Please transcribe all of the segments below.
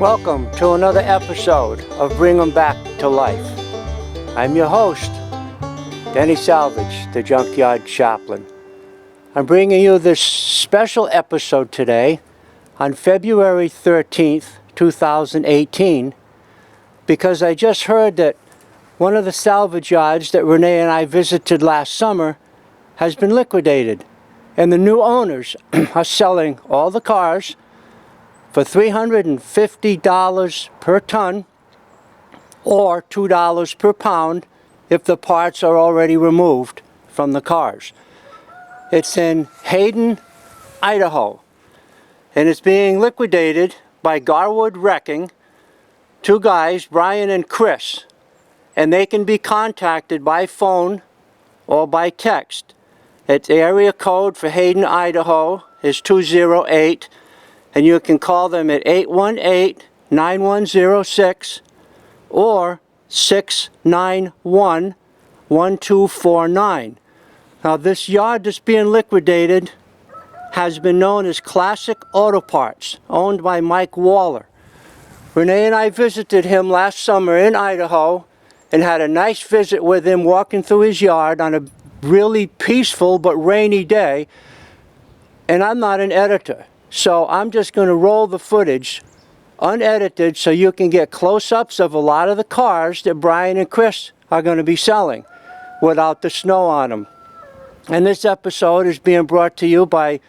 Welcome to another episode of Bring 'em Back to Life. I'm your host, Denny Salvage, the Junkyard Chaplain. I'm bringing you this special episode today on February 13th, 2018, because I just heard that one of the salvage yards that Renee and I visited last summer has been liquidated, and the new owners are selling all the cars for $350 per ton or $2 per pound if the parts are already removed from the cars. It's in Hayden, Idaho, and it's being liquidated by Garwood Wrecking, two guys, Brian and Chris, and they can be contacted by phone or by text. Its area code for Hayden, Idaho is 208, and you can call them at 818-9106 or 691-1249. Now, this yard that's being liquidated has been known as Classic Auto Parts, owned by Mike Waller. Renee and I visited him last summer in Idaho and had a nice visit with him walking through his yard on a really peaceful but rainy day. And I'm not an editor, so I'm just going to roll the footage unedited so you can get close-ups of a lot of the cars that Brian and Chris are going to be selling without the snow on them. And this episode is being brought to you by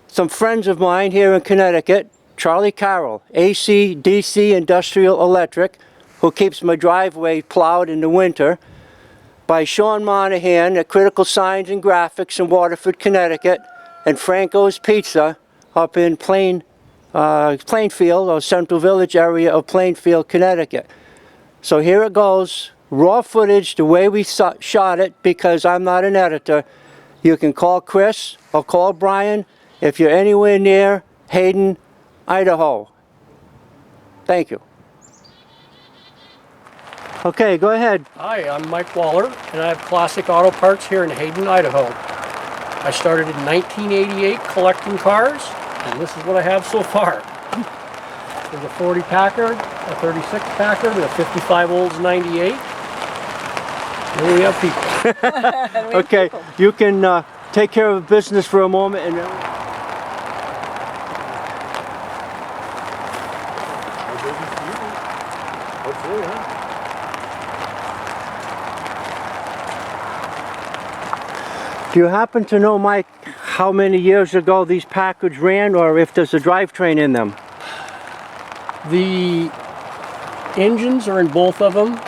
some friends of mine here in Connecticut, Charlie Carroll, AC/DC Industrial Electric, who keeps my driveway plowed in the winter, by Sean Monahan at Critical Signs and Graphics in Waterford, Connecticut, and Franco's Pizza up in Plainfield, or Central Village area of Plainfield, Connecticut. So here it goes, raw footage the way we shot it, because I'm not an editor. You can call Chris or call Brian if you're anywhere near Hayden, Idaho. Thank you. Okay, go ahead. Hi, I'm Mike Waller, and I have Classic Auto Parts here in Hayden, Idaho. I started in 1988 collecting cars, and this is what I have so far. There's a 40 Packard, a 36 Packard, and a 55 Olds 98. Here we have people. Okay, you can take care of business for a moment and Hopefully, huh? do you happen to know, Mike, how many years ago these Packards ran, or if there's a drivetrain in them? The engines are in both of them.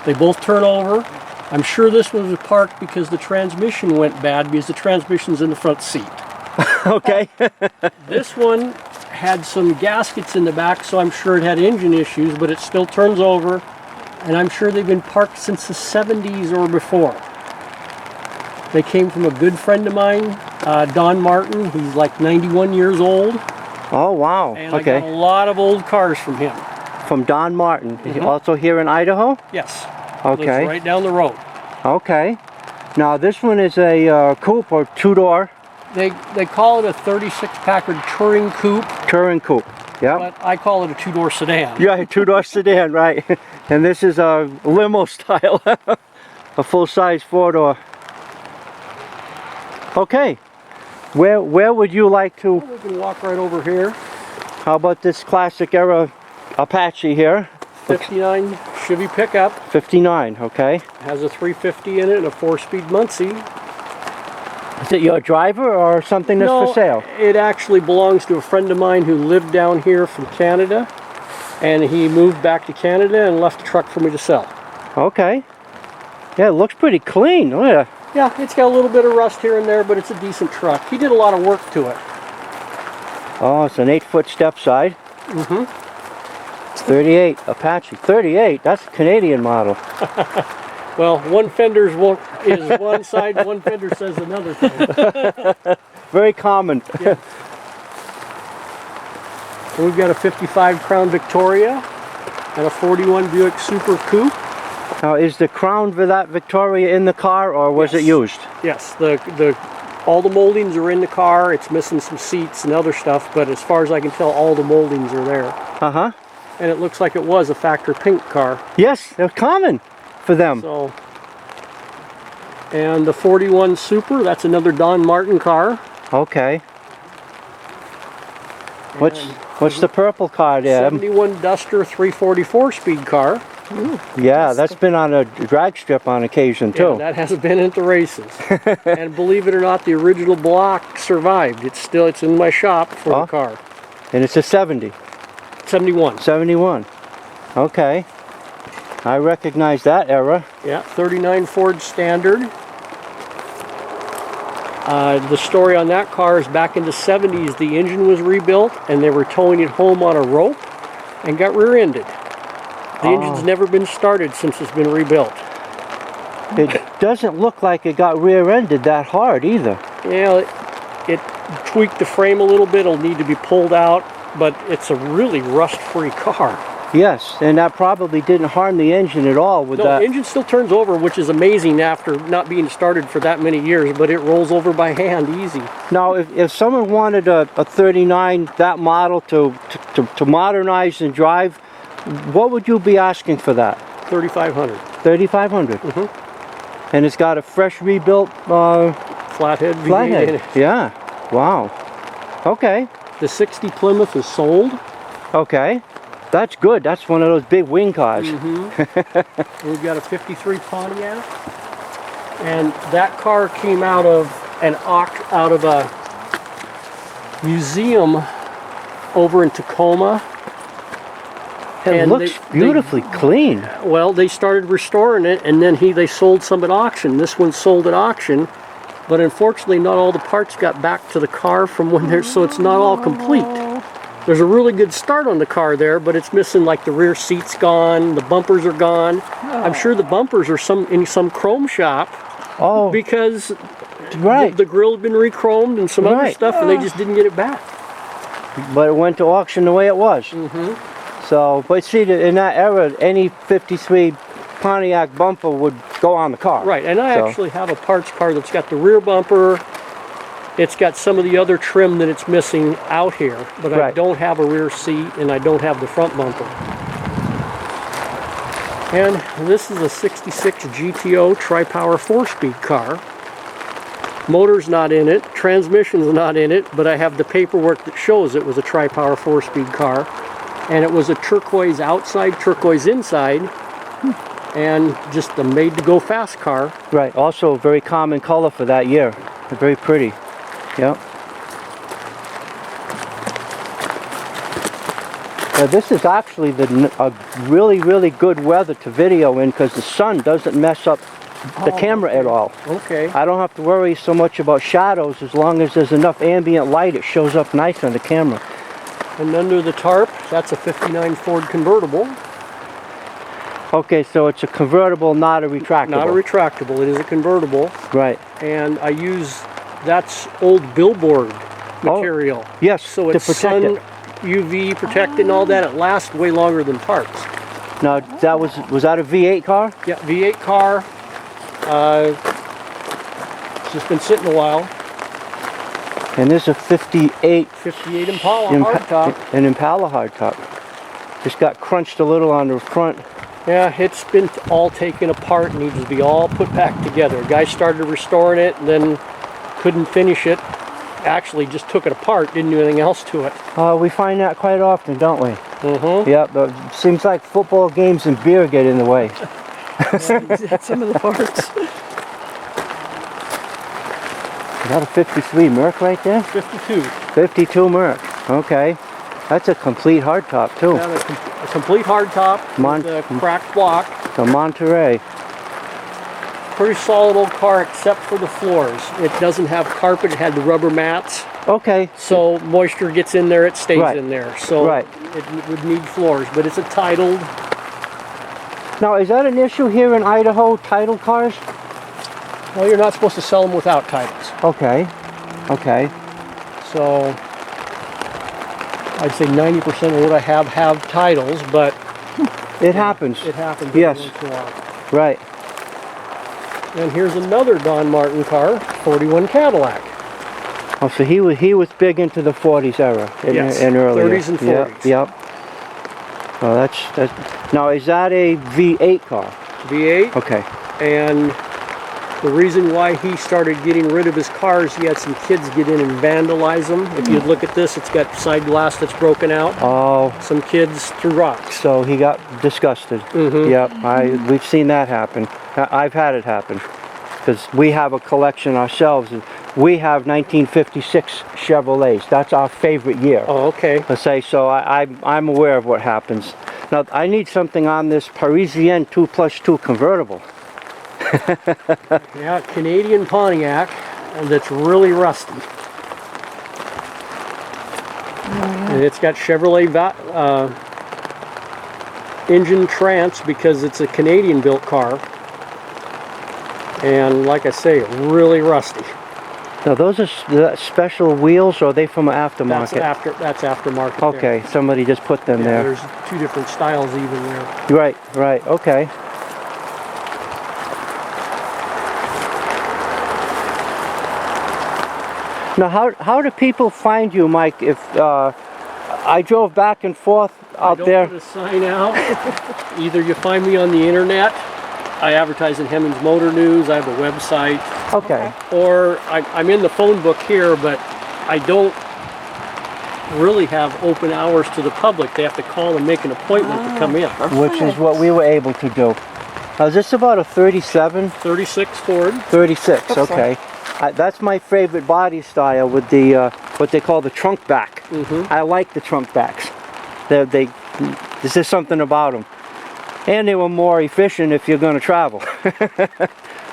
They both turn over. I'm sure this one was parked because the transmission went bad, because the transmission's in the front seat. Okay. This one had some gaskets in the back, so I'm sure it had engine issues, but it still turns over, and I'm sure they've been parked since the 70s or before. They came from a good friend of mine, Don Martin. He's like 91 years old. Oh, wow. And okay. I got a lot of old cars from him. From Don Martin. Also here in Idaho? Yes. Okay. Lives right down the road. Okay. Now this one is a coupe or two-door? They call it a 36 Packard Touring Coupe. Touring coupe. Yeah. But I call it a two-door sedan. Yeah, a two-door sedan, right. And this is a limo style. A full-size four-door. Okay. Where would you like to? We can walk right over here. How about this classic era Apache here? 59 Chevy pickup. 59, okay. Has a 350 in it and a 4-speed Muncie. Is it your driver or something that's for sale? It actually belongs to a friend of mine who lived down here from Canada, and he moved back to Canada and left a truck for me to sell. Okay. Yeah, it looks pretty clean. Look at that. Yeah, it's got a little bit of rust here and there, but it's a decent truck. He did a lot of work to it. Oh, it's an 8-foot step side. It's 38 Apache. 38, that's a Canadian model. Well, one fender is one side, one fender says another thing. Very common. Yeah. And we've got a 55 Crown Victoria and a 41 Buick Super Coupe. Now, is the crown for that Victoria in the car, or was it used? Yes, all the moldings are in the car. It's missing some seats and other stuff, but as far as I can tell, all the moldings are there. Uh-huh. And it looks like it was a factor pink car. Yes, they're common for them. So, and the 41 Super, that's another Don Martin car. Okay. What's the purple car there? 71 Duster 344 speed car. Yeah, that's been on a drag strip on occasion too. Yeah, that has been into races. And believe it or not, the original block survived. It's in my shop for the car. And it's a 70. 71. 71. Okay. I recognize that era. Yeah, 39 Ford Standard. The story on that car is back in the 70s, the engine was rebuilt and they were towing it home on a rope and got rear-ended. The engine's never been started since it's been rebuilt. It doesn't look like it got rear-ended that hard either. Yeah, it tweaked the frame a little bit. It'll need to be pulled out, but it's a really rust-free car. Yes, and that probably didn't harm the engine at all with that. No, the engine still turns over, which is amazing after not being started for that many years, but it rolls over by hand easy. Now, if someone wanted a 39, that model, to modernize and drive, what would you be asking for that? $3,500. $3,500. Mm-hmm. And it's got a fresh rebuilt Flathead V8 flathead. in it. Yeah. Wow. Okay. The 60 Plymouth is sold. Okay. That's good. That's one of those big wing cars. Mm-hmm. We've got a 53 Pontiac. And that car came out of a museum over in Tacoma. It looks beautifully clean. Well, they started restoring it, and then they sold some at auction. This one sold at auction, but unfortunately not all the parts got back to the car from when there, so it's not all complete. There's a really good start on the car there, but it's missing, like, the rear seat's gone, the bumpers are gone. I'm sure the bumpers are in some chrome shop. Oh, because right. the grill had been re-chromed and some other stuff, and they just didn't get it back. But it went to auction the way it was. Mm-hmm. So, but see, in that era, any 53 Pontiac bumper would go on the car. Right, and I actually have a parts car that's got the rear bumper. It's got some of the other trim that it's missing out here, but I don't have a rear seat and I don't have the front bumper. And this is a 66 GTO tri-power 4-speed car. Motor's not in it, transmission's not in it, but I have the paperwork that shows it was a tri-power 4-speed car. And it was a turquoise outside, turquoise inside, and just a made-to-go-fast car. Right, also a very common color for that year. Very pretty. Yep. Now this is actually a really, really good weather to video in because the sun doesn't mess up the camera at all. Okay. I don't have to worry so much about shadows as long as there's enough ambient light. It shows up nice on the camera. And under the tarp, that's a 59 Ford convertible. Okay, so it's a convertible, not a retractable. Not a retractable, it is a convertible. Right. And that's old billboard material. Yes, so it's sun, UV protected and all that. It lasts way longer than tarps. Now, was that a V8 car? Yeah, V8 car. It's just been sitting a while. And there's a 58 Impala hardtop. An Impala hardtop. Just got crunched a little on the front. Yeah, it's been all taken apart, needs to be all put back together. A guy started restoring it and then couldn't finish it. Actually just took it apart, didn't do anything else to it. We find that quite often, don't we? Mm-hmm. Yep, but it seems like football games and beer get in the way. Some of the parts. Is that a 53 Merc right there? 52. 52 Merc, okay. That's a complete hardtop too. Yeah, a complete hardtop with a cracked block. The Monterey. Pretty solid old car except for the floors. It doesn't have carpet, it had the rubber mats. Okay. So moisture gets in there, it stays in there. So it would need floors, but it's a titled. Now, is that an issue here in Idaho, titled cars? Well, you're not supposed to sell them without titles. Okay, okay. So, I'd say 90% of what I have titles, but... It happens. It happens yes. once in a while. Right. And here's another Don Martin car, 41 Cadillac. Oh, so he was big into the 40s era yes, and earlier. 30s and 40s. Yep. Oh, that's now, is that a V8 car? V8. Okay. And the reason why he started getting rid of his cars, he had some kids get in and vandalize them. If you look at this, it's got side glass that's broken out. Oh. Some kids threw rocks. So he got disgusted. Yep, we've seen that happen. I've had it happen. Because we have a collection ourselves. We have 1956 Chevrolets. That's our favorite year. Oh, okay. Let's say, so I'm aware of what happens. Now, I need something on this Parisienne 2+2 convertible. Yeah, Canadian Pontiac that's really rusty. And it's got Chevrolet engine trance because it's a Canadian built car. And like I say, really rusty. Now, those are special wheels, or are they from aftermarket? That's aftermarket. Okay, there. somebody just put them there. There's two different styles even there. Right, okay. Now, how do people find you, Mike? If I drove back and forth out there. I don't put a sign out. Either you find me on the internet. I advertise in Hemmings Motor News. I have a website. Okay. Or I'm in the phone book here, but I don't really have open hours to the public. They have to call and make an appointment to come in. Which is what we were able to do. Now, is this about a 37? 36 Ford. 36, okay. That's my favorite body style with the what they call the trunk back. I like the trunk backs. There's just something about them. And they were more efficient if you're going to travel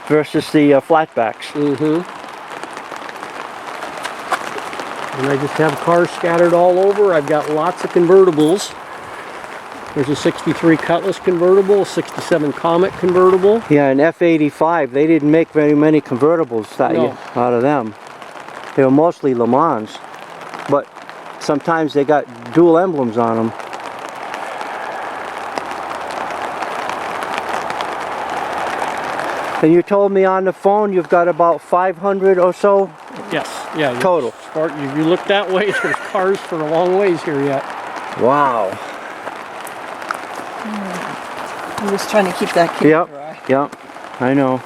versus the flatbacks. And I just have cars scattered all over. I've got lots of convertibles. There's a 63 Cutlass convertible, a 67 Comet convertible. Yeah, an F85. They didn't make very many convertibles out of them. They were mostly Le Mans, but sometimes they got dual emblems on them. And you told me on the phone you've got about 500 or so? Yes, yeah. Total. You look that way, there's cars for a long ways here yet. Wow. I'm just trying to keep that kid dry. Yep, I know.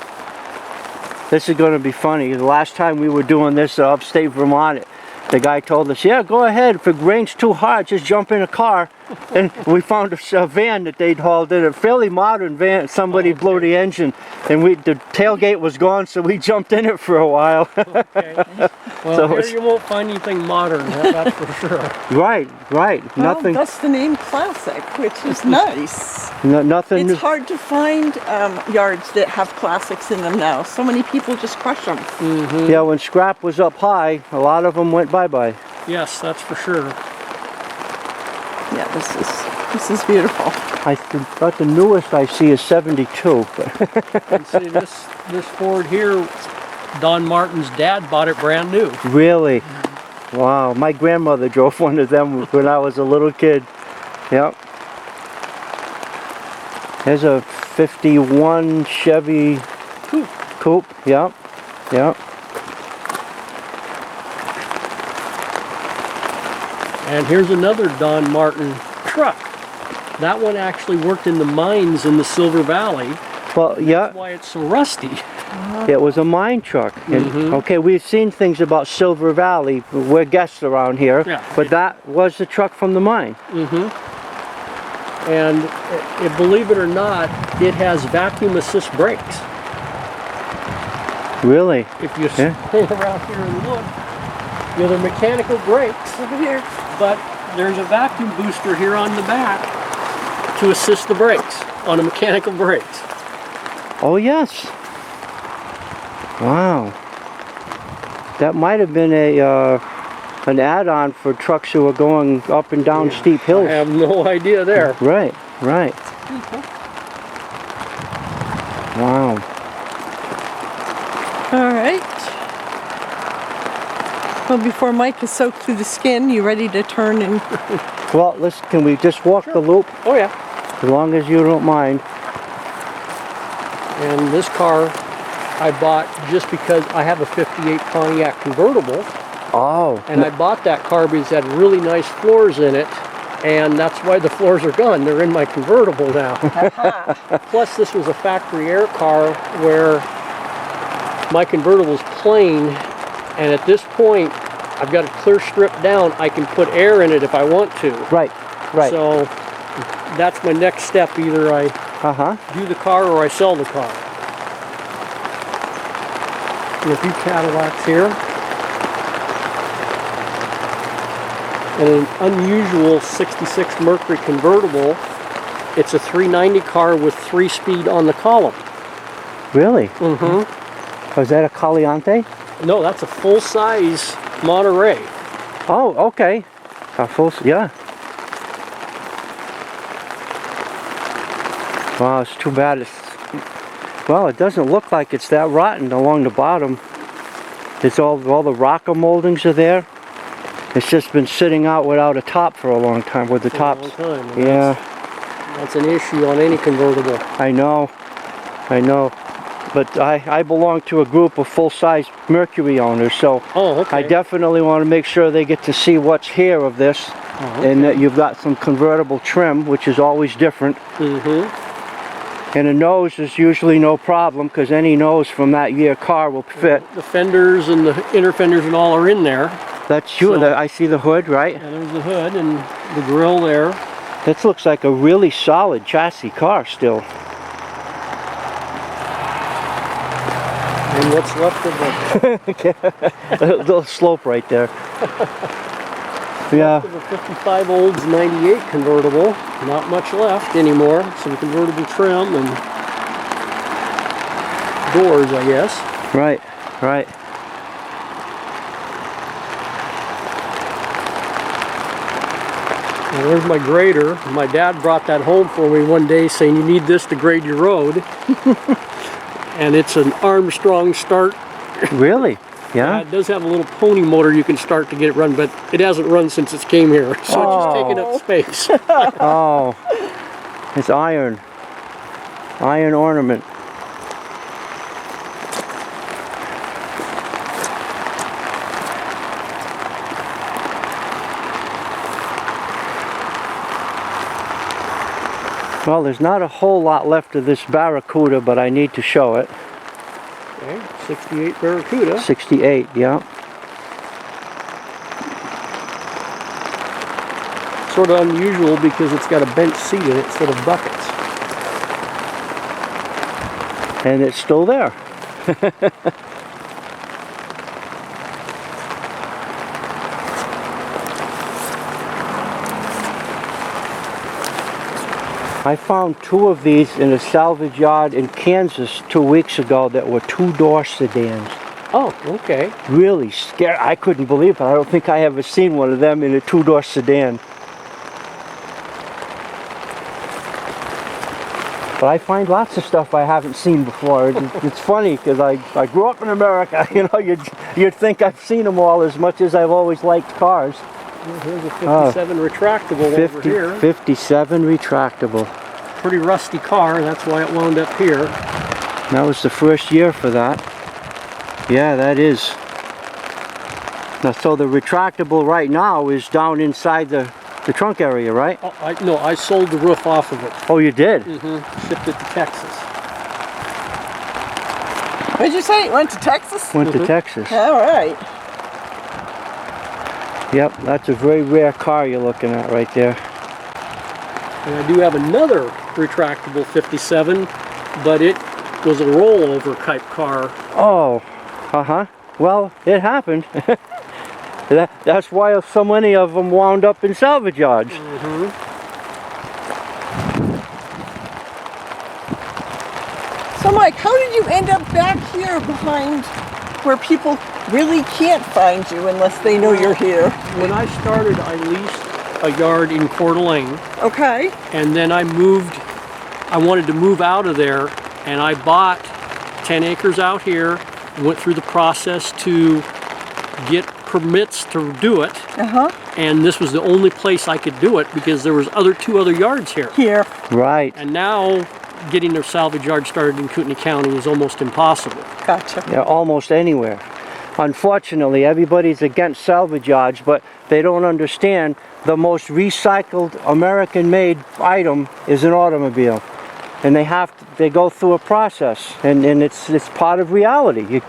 This is going to be funny. The last time we were doing this upstate Vermont, the guy told us, yeah, go ahead. If it rains too hard, just jump in a car. And we found a van that they'd hauled in, a fairly modern van. Somebody blew the engine, and the tailgate was gone, so we jumped in it for a while. Okay. Well, so here you won't find anything modern, that's for sure. Right. Well, Nothing. That's the name Classic, which is nice. Nothing. It's hard to find yards that have classics in them now. So many people just crush them. Yeah, when scrap was up high, a lot of them went bye-bye. Yes, that's for sure. Yeah, this is beautiful. I thought the newest I see is 72. And see this Ford here, Don Martin's dad bought it brand new. Really? Wow. My grandmother drove one of them when I was a little kid. Yep. There's a 51 Chevy Coupe. Yep. And here's another Don Martin truck. That one actually worked in the mines in the Silver Valley. Well, yeah. That's why it's so rusty. It was a mine truck. And, okay, we've seen things about Silver Valley. We're guests around here. Yeah. But that was the truck from the mine. And believe it or not, it has vacuum assist brakes. Really? If you pull around here and look, they're mechanical brakes Over here. but there's a vacuum booster here on the back to assist the brakes on the mechanical brakes. Oh, yes. Wow. That might have been an add-on for trucks who are going up and down steep hills. I have no idea there. Right. Wow. All right. Well, before Mike is soaked through the skin, you ready to turn and... Well, can we just walk the loop? Oh yeah. As long as you don't mind. And this car I bought just because I have a 58 Pontiac convertible. Oh. And I bought that car because it had really nice floors in it. and that's why the floors are gone. They're in my convertible now. Plus, this was a factory air car where my convertible's plain, and at this point, I've got it clear stripped down. I can put air in it if I want to. Right, right. So that's my next step. Either I do the car or I sell the car. There's a few Cadillacs here. And an unusual 66 Mercury convertible. It's a 390 car with 3-speed on the column. Really? Mm-hmm. Was that a Caliante? No, that's a full-size Monterey. Oh, okay. A full, yeah. Wow, it's too bad. Well, it doesn't look like it's that rotten along the bottom. It's all the rocker moldings are there. It's just been sitting out without a top for a long time. With the tops, yeah. That's an issue on any convertible. I know. But I belong to a group of full-size Mercury owners, so I definitely want to make sure they get to see what's here of this, and that you've got some convertible trim, which is always different. And a nose is usually no problem, because any nose from that year car will fit. The fenders and the inner fenders and all are in there. That's you. So, I see the hood, right? And there's the hood and the grill there. This looks like a really solid chassis car still. And what's left of the little slope right there. Yeah. Left of a 55 Olds 98 convertible. Not much left anymore. Some convertible trim and doors, I guess. Right, right. And there's my grader. My dad brought that home for me one day saying, you need this to grade your road. And it's an Armstrong start. Really? Yeah? It does have a little pony motor you can start to get it run, but it hasn't run since it came here. So it's just taking up space. Oh, it's iron. Iron ornament. Well, there's not a whole lot left of this Barracuda, but I need to show it. Okay, 68 Barracuda. 68, yeah. Sort of unusual because it's got a bench seat in it instead of buckets. And it's still there. I found 2 of these in a salvage yard in Kansas 2 weeks ago that were 2-door sedans. Oh, okay. Really scary. I couldn't believe it. I don't think I ever seen one of them in a 2-door sedan. But I find lots of stuff I haven't seen before. It's funny because I grew up in America. You know, you'd think I've seen them all as much as I've always liked cars. Here's a 57 retractable over here. 57 retractable. Pretty rusty car, that's why it wound up here. That was the first year for that. Yeah, that is. Now, so the retractable right now is down inside the trunk area, right? Oh, no, I sold the roof off of it. Oh, you did? Mm-hmm. Shipped it to Texas. What did you say? You went to Texas? Went to Texas. All right. Yep, that's a very rare car you're looking at right there. And I do have another retractable 57, but it was a rollover type car. Oh, well, it happened. That's why so many of them wound up in salvage yards. Mm-hmm. So Mike, how did you end up back here behind where people really can't find you unless they know you're here? When I started, I leased a yard in Coeur d'Alene. Okay. And then I wanted to move out of there, and I bought 10 acres out here, went through the process to get permits to do it. And this was the only place I could do it because there was 2 other yards here. Right. And now getting a salvage yard started in Kootenai County is almost impossible. Gotcha. Yeah, almost anywhere. unfortunately, everybody's against salvage yards, but they don't understand the most recycled American-made item is an automobile. And they go through a process, and it's part of reality.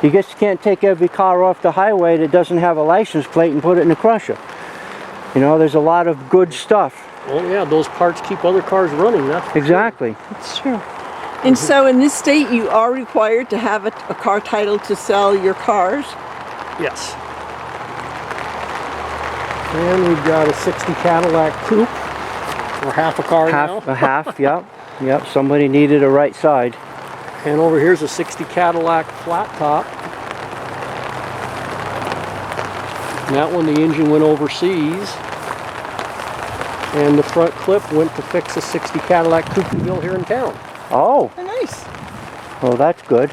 You just can't take every car off the highway that doesn't have a license plate and put it in a crusher. You know, there's a lot of good stuff. Well, yeah, those parts keep other cars running. That's for Exactly. It's true. And so in this state, you are required to have a car title to sell your cars? sure. Yes. And we've got a 60 Cadillac coupe. We're half a car now. A half, yep. Yep, somebody needed a right side. And over here's a 60 Cadillac flat top. And that one, the engine went overseas. And the front clip went to fix a 60 Cadillac coupe we built here in town. Oh, Oh, nice. well that's good.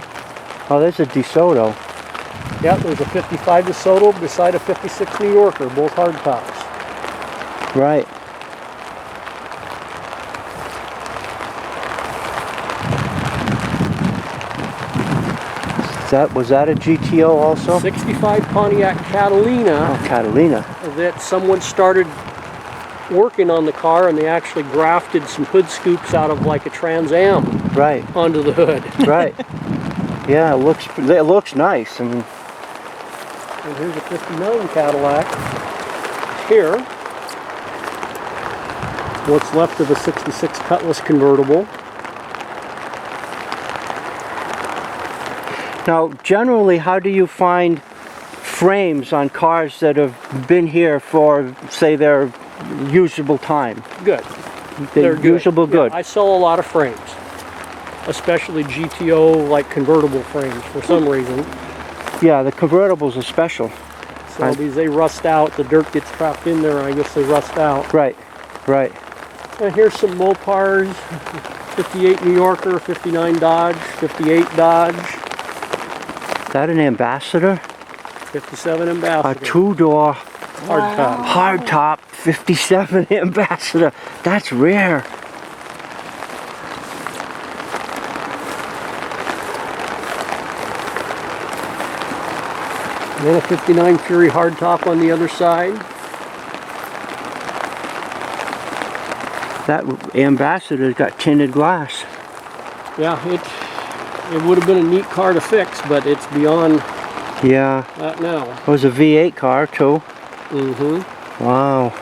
Oh, there's a DeSoto. Yeah, there's a 55 DeSoto beside a 56 New Yorker, both hard tops. Right. Was that a GTO also? 65 Pontiac Catalina Oh, Catalina. that someone started working on the car, and they actually grafted some hood scoops out of like a Trans Am Right, onto the hood. right. Yeah, it looks nice. I mean, And here's a 59 Cadillac. Here, what's left of a 66 Cutlass convertible. now, generally, how do you find frames on cars that have been here for, say, their usable time? Good. They're good. usable good. Yeah, I sell a lot of frames, especially GTO like convertible frames for some reason. Yeah, the convertibles are special. So these, they rust out, the dirt gets trapped in there, and I guess they rust out. Right, right. And here's some Mopars, 58 New Yorker, 59 Dodge, 58 Dodge, Is that an Ambassador? 57 A Ambassador. two-door Hardtop. hardtop 57 Ambassador. That's rare. And then a 59 Fury hardtop on the other side. That Ambassador's got tinted glass. Yeah, it would have been a neat car to fix, but it's beyond Yeah, that now. it was a V8 car too. Mm-hmm. Wow.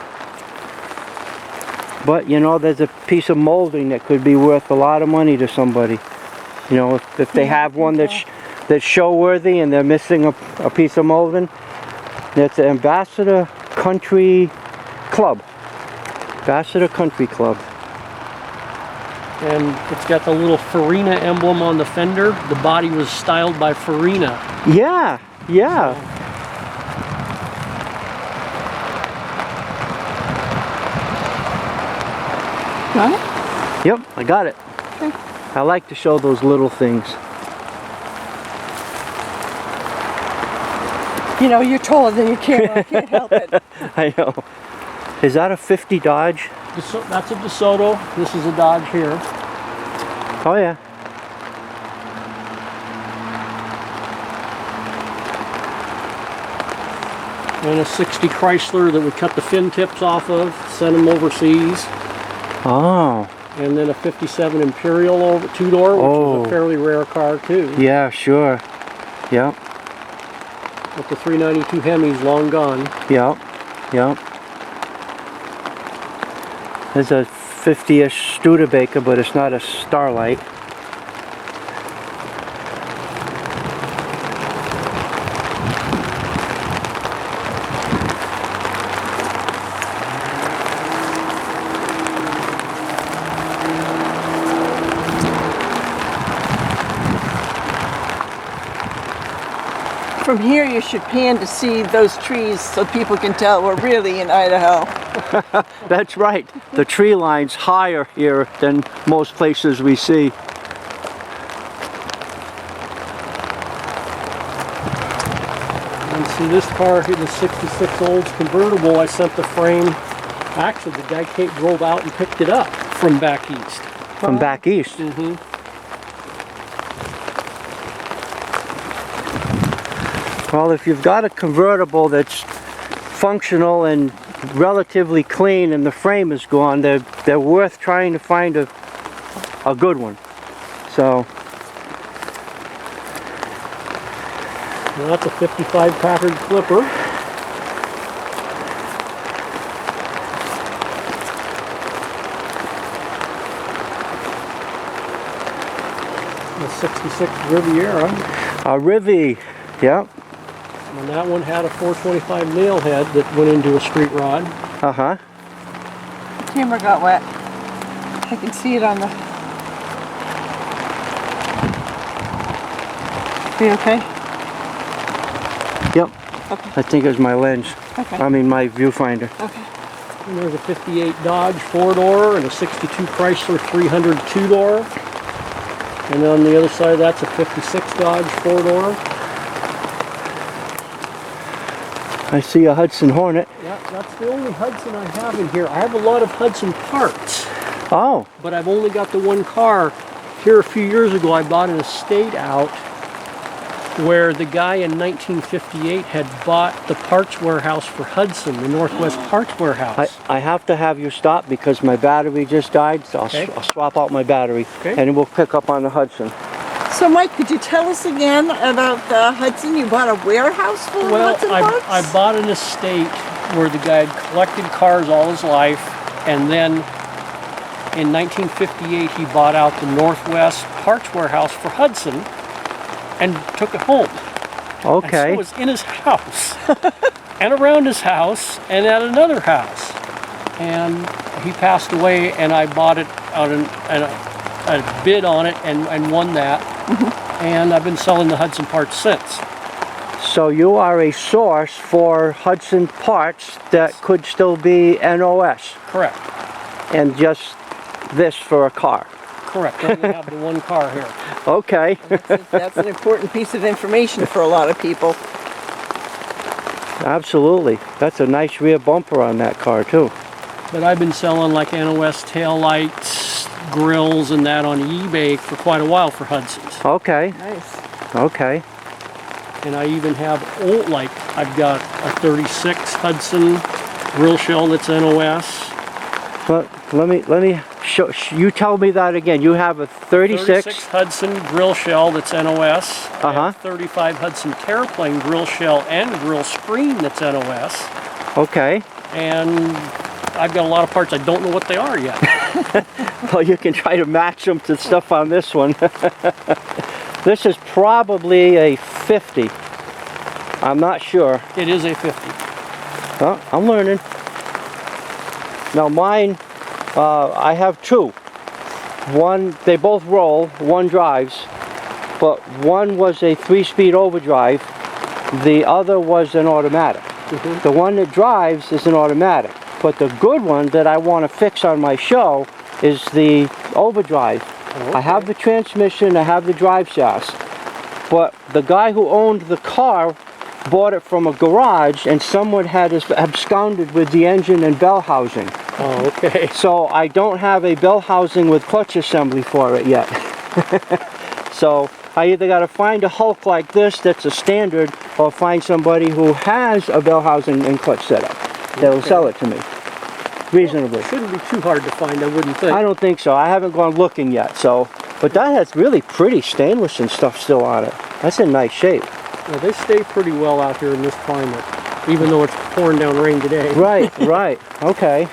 But you know, there's a piece of molding that could be worth a lot of money to somebody. You know, if they have one that's show-worthy and they're missing a piece of molding, that's the Ambassador Country Club. Ambassador Country Club. And it's got the little Farina emblem on the fender. The body was styled by Farina. Yeah, yeah. Got it? Yep, I got it. Okay. I like to show those little things. You know, you're taller than your camera. I can't help it. I know. Is that a 50 Dodge? That's a DeSoto. This is a Dodge here. Oh yeah. And a 60 Chrysler that we cut the fin tips off of, sent them overseas. Oh, And then a 57 Imperial over two-door, which is Oh. a fairly rare car too. yeah, sure. Yep, But the 392 Hemi's long gone. yep, yep. There's a 50-ish Studebaker, but it's not a Starlight. From here, you should pan to see those trees so people can tell we're really in Idaho. That's right. The tree line's higher here than most places we see. And see this car, the 66 Olds convertible, I sent the frame. Actually, the guy drove out and picked it up from back east. From back east. Mm-hmm. Well, if you've got a convertible that's functional and relatively clean and the frame is gone, they're worth trying to find a good one. So, Well, that's a 55 Packard Clipper. The 66 Riviera. a Rivi, yeah, And that one had a 425 nail head that went into a street rod. uh-huh. The camera got wet. I can see it on the... Are you okay? Yep, Okay. I think it was my lens. Okay. I mean my viewfinder. Okay. And there's a 58 Dodge 4-door and a 62 Chrysler 300 2-door. And on the other side, that's a 56 Dodge 4-door. I see a Hudson Hornet. Yeah, that's the only Hudson I have in here. I have a lot of Hudson parts, Oh, but I've only got the one car. Here a few years ago, I bought an estate out where the guy in 1958 had bought the parts warehouse for Hudson, the Northwest Parts Warehouse. I have to have you stop because my battery just died, so Okay. I'll swap out my battery, Okay. and we'll pick up on the Hudson. So, Mike, could you tell us again about the Hudson? You bought a warehouse full Well, of Hudson parts? I bought an estate where the guy had collected cars all his life, and then in 1958 he bought out the Northwest Parts Warehouse for Hudson and took it home. And so Okay. it was in his house and around his house and at another house. And he passed away, and I bought it on a bid on it and won that. And I've been selling the Hudson parts since. So you are a source for Hudson parts that could still be NOS, Correct. and just this for a car. Correct. I only have the one car here. Okay. That's an important piece of information for a lot of people. Absolutely. That's a nice rear bumper on that car too. But I've been selling like NOS taillights, grills, and that on eBay for quite a while for Hudson's. Okay. Nice. Okay. And I even have old, like I've got a 36 Hudson grill shell that's NOS. But let me show. You tell me that again. You have a 36. Hudson grill shell that's NOS. I Uh-huh. have 35 Hudson Terraplane grill shell and grill screen that's NOS. Okay. And I've got a lot of parts I don't know what they are yet. Well, you can try to match them to stuff on this one. This is probably a 50. I'm not sure. It is a 50. Oh, I'm learning. Now mine, I have two. One, they both roll, one drives, but one was a 3-speed overdrive, the other was an automatic. The one that drives is an automatic, but the good one that I want to fix on my show is the overdrive. I have the transmission, I have the drive shafts, but the guy who owned the car bought it from a garage and someone had absconded with the engine and bell housing. Oh, okay. So I don't have a bell housing with clutch assembly for it yet. So I either got to find a Hulk like this that's a standard, or find somebody who has a bell housing and clutch setup that'll sell it to me reasonably. Shouldn't be too hard to find, I wouldn't think. I don't think so. I haven't gone looking yet. So, but that has really pretty stainless and stuff still on it. That's in nice shape. Well, they stay pretty well out here in this climate, even though it's pouring down rain today. Right, right. Okay.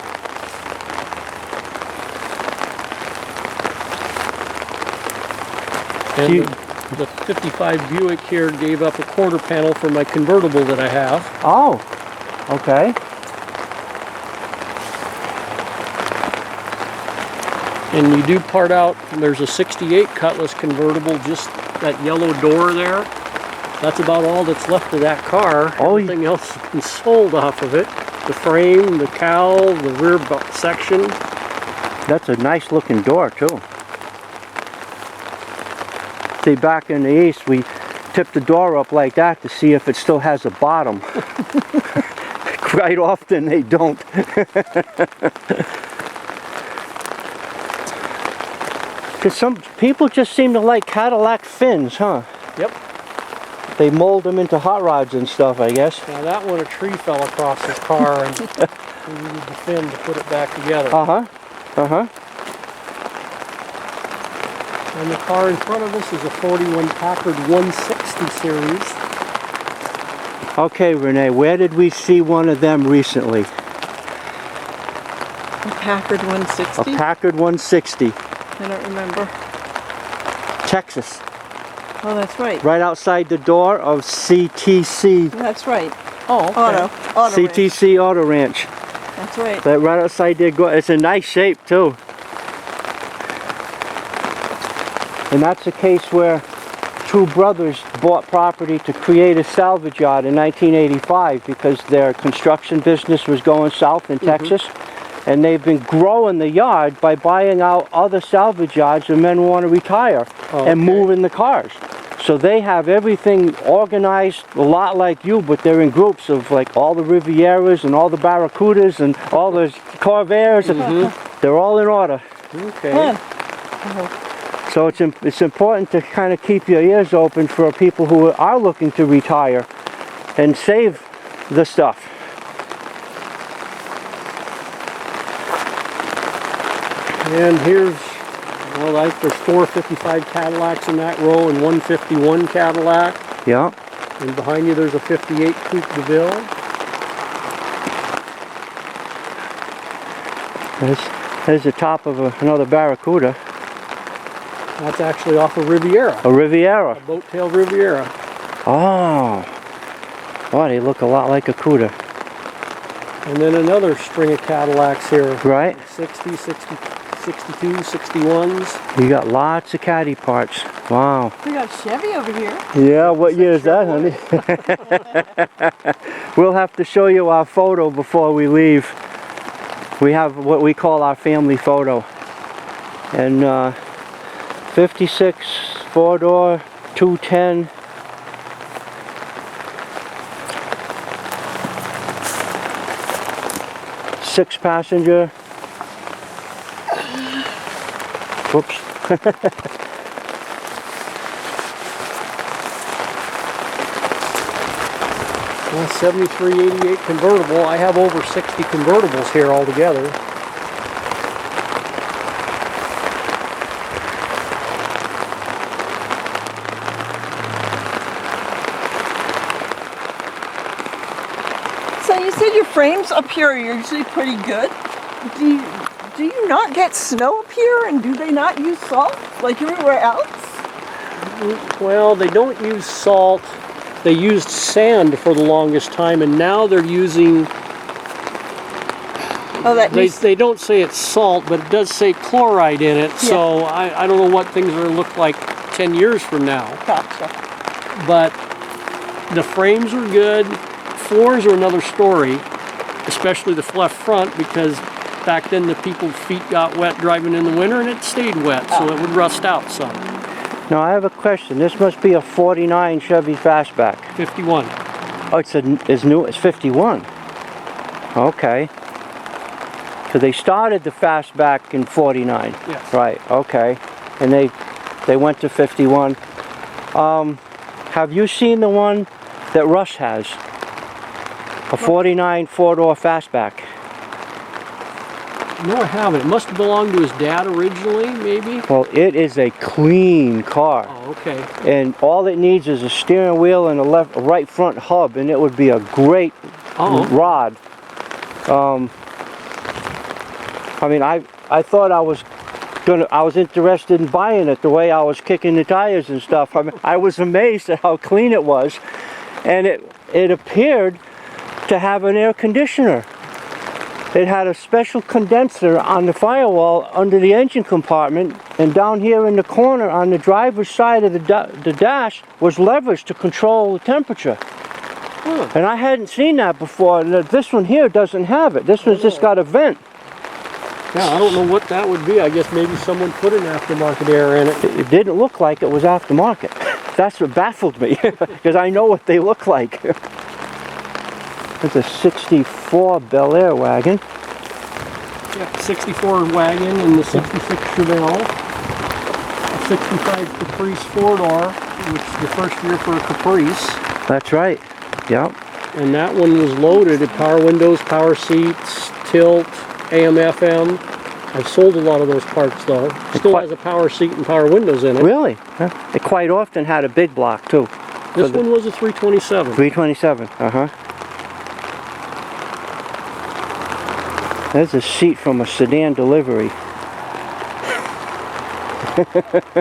And You- the 55 Buick here gave up a quarter panel for my convertible that I have. Oh, okay. And you do part out, there's a 68 Cutlass convertible, just that yellow door there. That's about all that's left of that car. Oh, Everything else has been sold off of it. The frame, the cowl, the rear section. That's a nice looking door too. See, back in the East, we tip the door up like that to see if it still has a bottom. Quite often they don't. Because some people just seem to like Cadillac fins, huh? Yep. They mold them into hot rods and stuff, I guess. Now that one, a tree fell across his car and we needed the fin to put it back together. Uh-huh. Uh-huh. And the car in front of us is a 41 Packard 160 series. Okay, Renee, where did we see one of them recently? A Packard A 160? Packard 160, I don't remember. Texas. Oh, that's right. Right outside the door of CTC. That's right. Oh, okay. Auto range. CTC Auto Ranch. That's right. That right outside there. It's a nice shape too. And that's a case where two brothers bought property to create a salvage yard in 1985 because their construction business was going south in Texas. And they've been growing the yard by buying out other salvage yards and men want to retire and moving the cars. So they have everything organized a lot like you, but they're in groups of like all the Rivieras and all the Barracudas and all the Corvairs. And they're all in order. Okay. So it's important to kind of keep your ears open for people who are looking to retire and save the stuff. And here's, well, like there's 455 Cadillacs in that row and 151 Cadillac. Yeah. And behind you there's a 58 Coupe de Ville. There's the top of another Barracuda. That's actually off of Riviera. A Riviera. A boat-tail Riviera. Oh. Oh, they look a lot like a Cuda. And then another string of Cadillacs here. Right? 60, 60, 62, 61s. You got lots of caddy parts. Wow. We got Chevy over here. Yeah, what year is that, honey? We'll have to show you our photo before we leave. We have what we call our family photo. And 56 four-door, 210. Six-passenger. Whoops. 7388 convertible. I have over 60 convertibles here altogether. So you said your frames up here are usually pretty good. Do you not get snow up here, and do they not use salt like everywhere else? Well, they don't use salt. They used sand for the longest time, and now they're using, they don't say it's salt, but it does say chloride in it, so I don't know what things are going to look like 10 years from now. Gotcha. But the frames are good. Floors are another story, especially the left front, because back then the people's feet got wet driving in the winter and it stayed wet, so it would rust out some. Now I have a question. This must be a 49 Chevy Fastback. 51. Oh, it's new. It's 51. Okay. So they started the Fastback in 49. Yes. Right. Okay. And they went to 51. Have you seen the one that Russ has? A 49 four-door Fastback. No, I haven't. It must have belonged to his dad originally, maybe? Well, it is a clean car. Oh, okay. And all it needs is a steering wheel and a right front hub, and it would be a great rod. I mean, I thought I was interested in buying it the way I was kicking the tires and stuff. I mean, I was amazed at how clean it was, and it appeared to have an air conditioner. It had a special condenser on the firewall under the engine compartment, and down here in the corner on the driver's side of the dash was levers to control the temperature. And I hadn't seen that before. This one here doesn't have it. This one's just got a vent. Yeah, I don't know what that would be. I guess maybe someone put an aftermarket air in it. It didn't look like it was aftermarket. That's what baffled me, because I know what they look like. It's a 64 Bel Air wagon. Yeah, 64 wagon and the 66 Chevelle. A 65 Caprice four-door, which is the first year for a Caprice. That's right. Yep. And that one was loaded with power windows, power seats, tilt, AM, FM. I've sold a lot of those parts though. Still has a power seat and power windows in it. Really? Huh? It quite often had a big block too. This one was a 327. 327, There's a seat from a sedan delivery.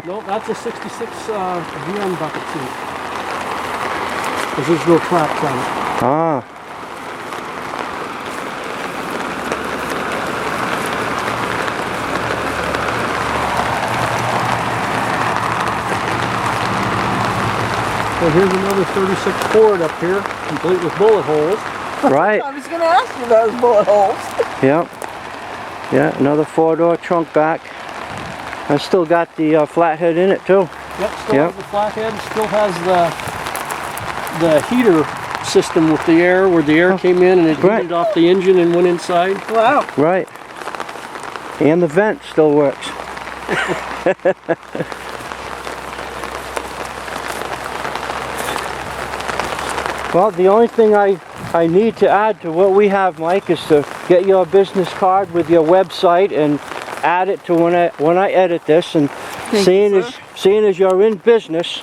No, that's a 66 GM bucket seat. Because there's no tracks on it. Ah. Well, here's another 36 Ford up here, complete with bullet holes. Right. I was going to ask you about those bullet holes. Yep. Yeah, another four-door trunk back. I still got the flathead in it too. Yep, still has the flathead, still has the heater system with the air, where the air came in and it heated off the engine and went inside. Wow. Right. And the vent still works. Well, the only thing I need to add to what we have, Mike, is to get your business card with your website and add it to when I edit this. And seeing as you're in business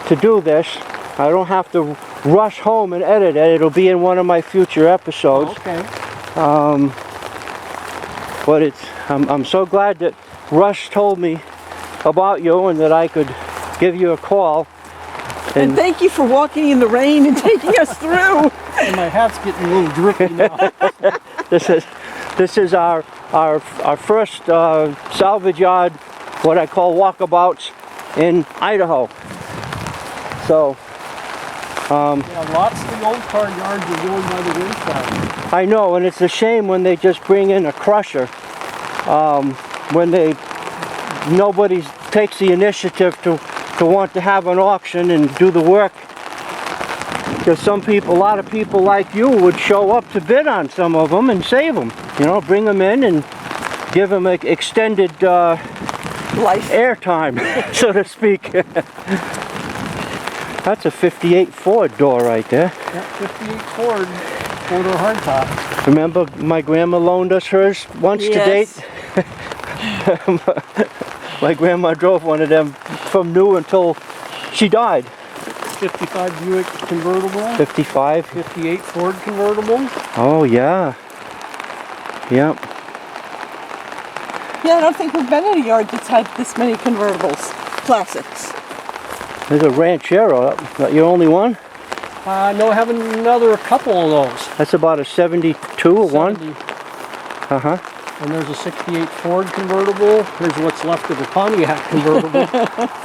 to do this, I don't have to rush home and edit it. It'll be in one of my future episodes. Okay. But I'm so glad that Rush told me about you and that I could give you a call. And thank you for walking in the rain and taking us through. And my hat's getting a little drippy now. This is our first salvage yard, what I call walkabouts in Idaho. So yeah, lots of the old car yards are going by the wayside. I know, and it's a shame when they just bring in a crusher. When nobody takes the initiative to want to have an auction and do the work. Because a lot of people like you would show up to bid on some of them and save them. You know, bring them in and give them an extended Life. airtime, so to speak. That's a 58 Ford door right there. Yeah, 58 Ford, four-door hardtop. Remember my grandma loaned us hers once to date? My grandma drove one of them from new until she died. 55 Buick convertible. 55. 58 Ford convertible. Oh yeah. Yep. Yeah, I don't think we've been in a yard that's had this many convertibles. Classics. There's a Ranchero. Not your only one? No, I have a couple of those. That's about a 72 or 1? 70. Uh-huh. And there's a 68 Ford convertible. Here's what's left of the Pontiac convertible.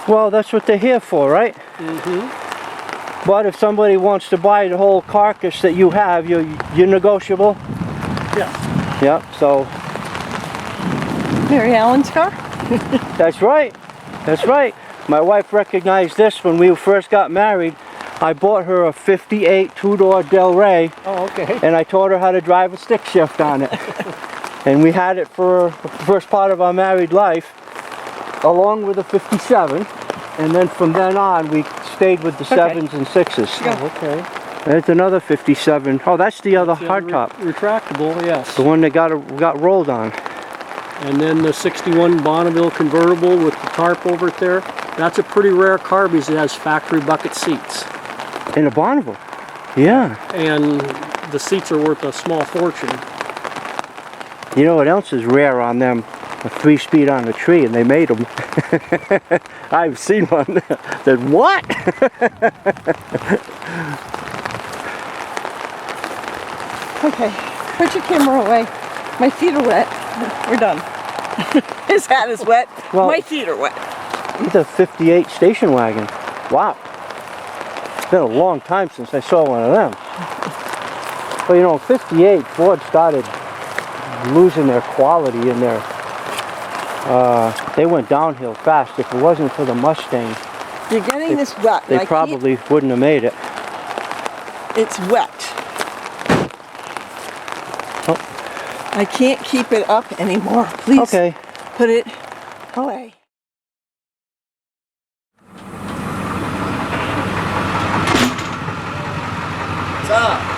Well, that's what they're here for, right? Mm-hmm. But if somebody wants to buy the whole carcass that you have, you're negotiable? Yeah. Yep, so... Mary Ellen's car? That's right. That's right. My wife recognized this when we first got married. I bought her a 58 two-door Del Rey. Oh, okay. And I taught her how to drive a stick shift on it. And we had it for the first part of our married life, along with a 57. And then from then on, we stayed with the 7s and 6s. Oh, okay. There's another 57. Oh, that's the other The hardtop. Retractable, yes. The one that got rolled on. And then the 61 Bonneville convertible with the tarp over it there. That's a pretty rare car because it has factory bucket seats. In a Bonneville. Yeah. And the seats are worth a small fortune. You know what else is rare on them? A 3-speed on the tree, and they made them. I've seen one. Said, what? Okay, put your camera away. My feet are wet. We're done. His hat is wet. Well, my feet are wet. It's a 58 station wagon. Wow. It's been a long time since I saw one of them. Well, you know, 58, Ford started losing their quality in their... they went downhill fast. If it wasn't for the Mustang, You're getting this wet. they probably wouldn't have made it. It's wet. Oh. I can't keep it up anymore. Please Okay. put it away. up?